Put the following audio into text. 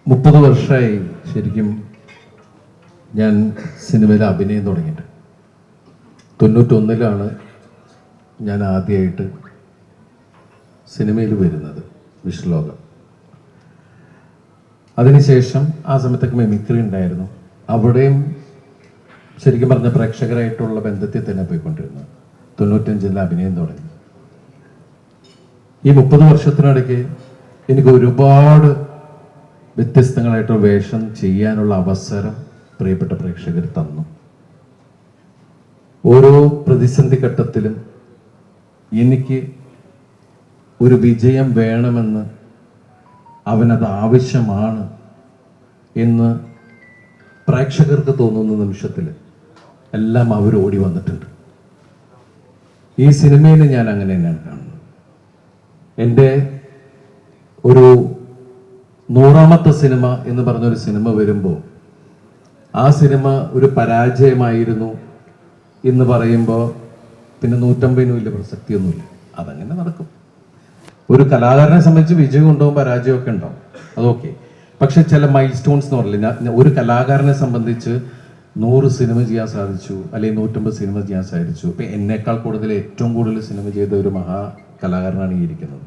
30 വർഷമായി ശരിക്കും ഞാൻ സിനിമയിൽ അഭിനയം തുടങ്ങിയിട്ട്. 91-ലാണ് ഞാൻ ആദ്യമായിട്ട് സിനിമയിൽ വരുന്നത്, വിഷ്ണുലോകം. അതിനുശേഷം ആ സമയത്തൊക്കെ മെമിക്രി ഉണ്ടായിരുന്നു. അവിടെയും ശരിക്കും പറഞ്ഞ പ്രേക്ഷകരായിട്ടുള്ള ബന്ധത്തിൽ തന്നെ പോയിക്കൊണ്ടിരുന്നത്. 95-ൽ അഭിനയം തുടങ്ങി. ഈ 30 വർഷത്തിനിടയ്ക്ക് എനിക്ക് ഒരുപാട് വ്യത്യസ്തങ്ങളായിട്ടുള്ള വേഷം ചെയ്യാനുള്ള അവസരം പ്രിയപ്പെട്ട പ്രേക്ഷകർ തന്നു. ഓരോ പ്രതിസന്ധി ഘട്ടത്തിലും എനിക്ക് ഒരു വിജയം വേണമെന്ന്, അവനത് ആവശ്യമാണ് എന്ന് പ്രേക്ഷകർക്ക് തോന്നുന്ന നിമിഷത്തിൽ എല്ലാം അവർ ഓടി വന്നിട്ടുണ്ട്. ഈ സിനിമയിൽ ഞാൻ അങ്ങനെ തന്നെയാണ് കാണുന്നത്. എൻ്റെ ഒരു 100ാമത്തെ സിനിമ എന്ന് പറഞ്ഞൊരു സിനിമ വരുമ്പോൾ ആ സിനിമ ഒരു പരാജയമായിരുന്നു എന്ന് പറയുമ്പോൾ പിന്നെ 150 വലിയ പ്രസക്തിയൊന്നുമില്ല. അതങ്ങനെ നടക്കും. ഒരു കലാകാരനെ സംബന്ധിച്ച് വിജയം ഉണ്ടാവും, പരാജയമൊക്കെ ഉണ്ടാവും, അതൊക്കെ. പക്ഷെ ചില മൈൽ സ്റ്റോൺസ് എന്ന് പറഞ്ഞില്ല, ഒരു കലാകാരനെ സംബന്ധിച്ച് 100 സിനിമ ചെയ്യാൻ സാധിച്ചു, അല്ലെങ്കിൽ 150 സിനിമ ചെയ്യാൻ സാധിച്ചു. ഇപ്പം എന്നേക്കാൾ കൂടുതൽ ഏറ്റവും കൂടുതൽ സിനിമ ചെയ്ത ഒരു മഹാ കലാകാരനാണ് ഈ ഇരിക്കുന്നത്.